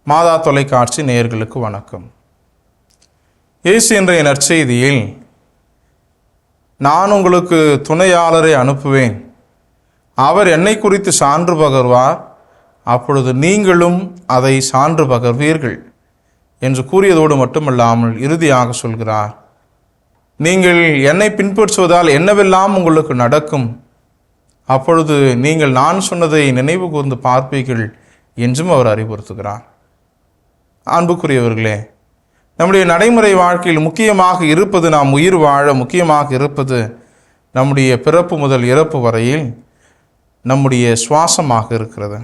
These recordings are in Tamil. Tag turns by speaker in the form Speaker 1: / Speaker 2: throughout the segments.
Speaker 1: மாதா தொலைக்காட்சி நேயர்களுக்கு வணக்கம். இயேசு இன்றைய நற்செய்தியில், நான் உங்களுக்கு துணையாளரை அனுப்புவேன், அவர் என்னை குறித்து சான்று பகர்வார், அப்பொழுது நீங்களும் அதை சான்று பகர்வீர்கள் என்று கூறியதோடு மட்டுமல்லாமல் இறுதியாக சொல்கிறார், நீங்கள் என்னை பின்பற்றுவதால் என்னவெல்லாம் உங்களுக்கு நடக்கும், அப்பொழுது நீங்கள் நான் சொன்னதை நினைவு கூர்ந்து பார்ப்பீர்கள் என்றும் அவர் அறிவுறுத்துகிறார். அன்புக்குரியவர்களே, நம்முடைய நடைமுறை வாழ்க்கையில் முக்கியமாக இருப்பது, நாம் உயிர் வாழ முக்கியமாக இருப்பது, நம்முடைய பிறப்பு முதல் இறப்பு வரையில் நம்முடைய சுவாசமாக இருக்கிறது.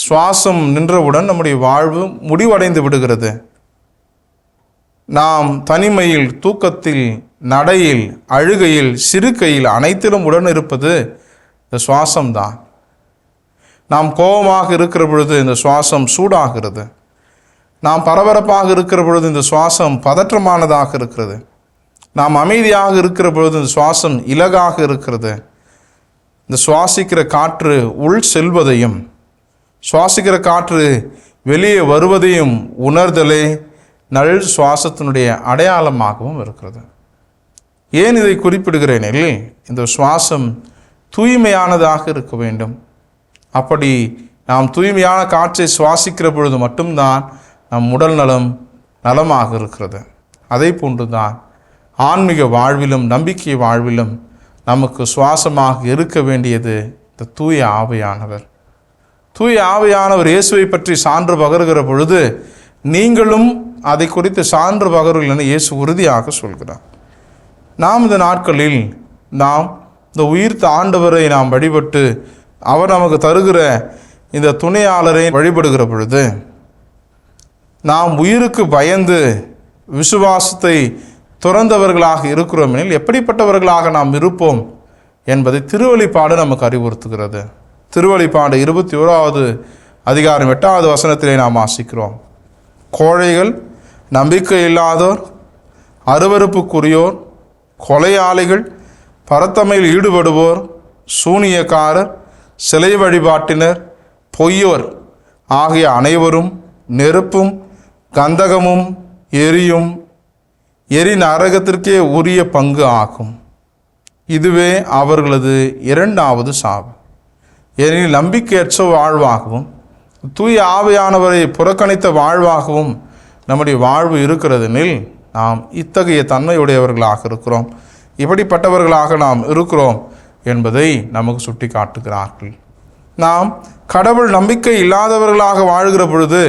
Speaker 1: சுவாசம் நின்றவுடன் நம்முடைய வாழ்வு முடிவடைந்து விடுகிறது. நாம் தனிமையில், தூக்கத்தில், நடையில், அழுகையில், சிறுகையில் அனைத்திலும் உடன் இருப்பது இந்த சுவாசம்தான். நாம் கோபமாக இருக்கிற பொழுது இந்த சுவாசம் சூடாகிறது. நாம் பரபரப்பாக இருக்கிற பொழுது இந்த சுவாசம் பதற்றமானதாக இருக்கிறது. நாம் அமைதியாக இருக்கிற பொழுது இந்த சுவாசம் இலகாக இருக்கிறது. இந்த சுவாசிக்கிற காற்று உள் செல்வதையும் சுவாசிக்கிற காற்று வெளியே வருவதையும் உணர்தலே நல் சுவாசத்தினுடைய அடையாளமாகவும் இருக்கிறது. ஏன் இதை குறிப்பிடுகிறேன் இல்லை, இந்த சுவாசம் தூய்மையானதாக இருக்க வேண்டும். அப்படி நாம் தூய்மையான காற்றை சுவாசிக்கிற பொழுது மட்டும்தான் நம் உடல் நலமாக இருக்கிறது. அதே போன்றுதான் ஆன்மீக வாழ்விலும் நம்பிக்கை வாழ்விலும் நமக்கு சுவாசமாக இருக்க வேண்டியது இந்த தூய ஆவியானவர். தூய ஆவியானவர் இயேசுவை பற்றி சான்று பகருகிற பொழுது நீங்களும் அதை குறித்து சான்று பகருங்கள் என இயேசு உறுதியாக சொல்கிறார். நாம் இந்த நாட்களில் இந்த உயிர்த்த ஆண்டவரை நாம் வழிபட்டு அவர் நமக்கு தருகிற இந்த துணையாளரை வழிபடுகிற பொழுது நாம் உயிருக்கு பயந்து விசுவாசத்தை துறந்தவர்களாக இருக்கிறோம் எனில் எப்படிப்பட்டவர்களாக நாம் இருப்போம் என்பதை திருவெளிப்பாடு நமக்கு அறிவுறுத்துகிறது. திருவெளிப்பாடு 21வது அதிகாரம் 8வது வசனத்திலே நாம் வாசிக்கிறோம், கோழைகள், நம்பிக்கை இல்லாதோர், அருவருப்புக்குரியோர், கொலையாளிகள், பரத்தமையில் ஈடுபடுவோர், சூனியக்காரர், சிலை வழிபாட்டினர், பொய்யோர் ஆகிய அனைவரும் நெருப்பும் கந்தகமும் எரி நரகத்திற்கே உரிய பங்கு ஆகும். இதுவே அவர்களது இரண்டாவது சாவு. ஏனெனில் நம்பிக்கையற்ற வாழ்வாகவும் தூய ஆவியானவரை புறக்கணித்த வாழ்வாகவும் நம்முடைய வாழ்வு இருக்கிறதெனில் நாம் இத்தகைய தன்மையுடையவர்களாக இருக்கிறோம், இப்படிப்பட்டவர்களாக நாம் இருக்கிறோம் என்பதை நமக்கு சுட்டி காட்டுகிறார்கள். நாம் கடவுள் நம்பிக்கை இல்லாதவர்களாக வாழ்கிற பொழுது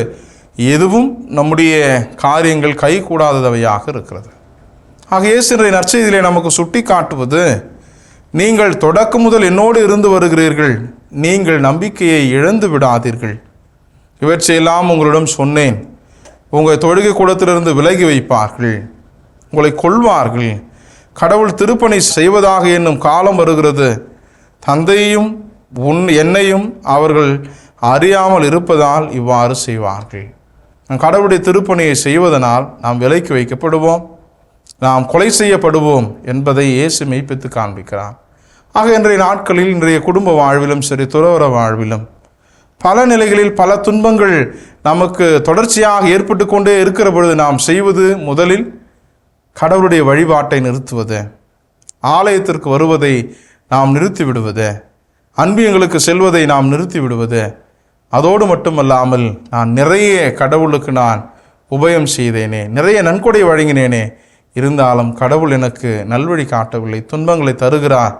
Speaker 1: எதுவும் நம்முடைய காரியங்கள் கைகூடாதவையாக இருக்கிறது. ஆக இயேசு இன்றைய நற்செய்தியிலே நமக்கு சுட்டி காட்டுவது, நீங்கள் தொடக்கம் முதல் என்னோடு இருந்து வருகிறீர்கள், நீங்கள் நம்பிக்கையை இழந்து விடாதீர்கள். இவற்றையெல்லாம் உங்களிடம் சொன்னேன், உங்கள் தொழுகை கூடத்திலிருந்து விலகி வைப்பார்கள், உங்களை கொல்வார்கள், கடவுள் திருப்பணி செய்வதாக என்னும் காலம் வருகிறது, தந்தையையும் என்னையும் அவர்கள் அறியாமல் இருப்பதால் இவ்வாறு செய்வார்கள். கடவுளுடைய திருப்பணியை செய்வதனால் நாம் விலைக்கு வைக்கப்படுவோம், நாம் கொலை செய்யப்படுவோம் என்பதை இயேசு மெய்ப்பித்து காண்பிக்கிறார். ஆக இன்றைய நாட்களில் இன்றைய குடும்ப வாழ்விலும் சரி, துறவற வாழ்விலும் பல நிலைகளில் பல துன்பங்கள் நமக்கு தொடர்ச்சியாக ஏற்பட்டு கொண்டே இருக்கிற பொழுது நாம் செய்வது, முதலில் கடவுளுடைய வழிபாட்டை நிறுத்துவது, ஆலயத்திற்கு வருவதை நாம் நிறுத்தி விடுவது, அன்பியங்களுக்கு செல்வதை நாம் நிறுத்தி விடுவது. அதோடு மட்டுமல்லாமல், நான் நிறைய கடவுளுக்கு நான் உபயம் செய்தேனே, நிறைய நன்கொடை வழங்கினேனே, இருந்தாலும் கடவுள் எனக்கு நல்வழி காட்டவில்லை, துன்பங்களை தருகிறார்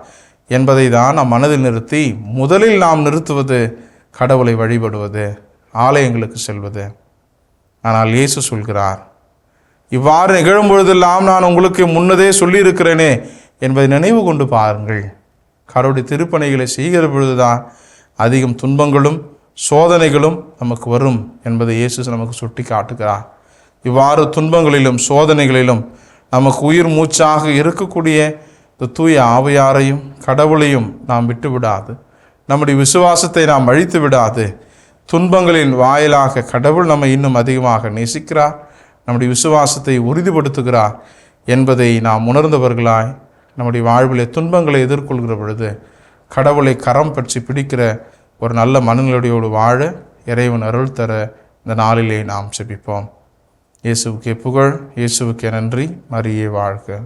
Speaker 1: என்பதை தான் நாம் மனதில் நிறுத்தி முதலில் நாம் நிறுத்துவது கடவுளை வழிபடுவது, ஆலயங்களுக்கு செல்வது. ஆனால் இயேசு சொல்கிறார், இவ்வாறு நிகழும் பொழுதெல்லாம் நான் உங்களுக்கு முன்னதே சொல்லியிருக்கிறேனே என்பதை நினைவு கொண்டு பாருங்கள். கடவுளுடைய திருப்பணிகளை செய்கிற பொழுதுதான் அதிகம் துன்பங்களும் சோதனைகளும் நமக்கு வரும் என்பதை இயேசு நமக்கு சுட்டி காட்டுகிறார். இவ்வாறு துன்பங்களிலும் சோதனைகளிலும் நமக்கு உயிர் மூச்சாக இருக்கக்கூடிய இந்த தூய ஆவியாரையும் கடவுளையும் நாம் விட்டு விடாது, நம்முடைய விசுவாசத்தை நாம் அழித்து விடாது, துன்பங்களின் வாயிலாக கடவுள் நம்மை இன்னும் அதிகமாக நேசிக்கிறார், நம்முடைய விசுவாசத்தை உறுதிப்படுத்துகிறார் என்பதை நாம் உணர்ந்தவர்களாய் நம்முடைய வாழ்விலே துன்பங்களை எதிர்கொள்கிற பொழுது கடவுளை கரம் பற்றி பிடிக்கிற ஒரு நல்ல மனநிலையோடு வாழ இறைவன் அருள் தர இந்த நாளிலே நாம் ஜெபிப்போம். இயேசுவுக்கே புகழ், இயேசுவுக்கே நன்றி. மரியே வாழ்க.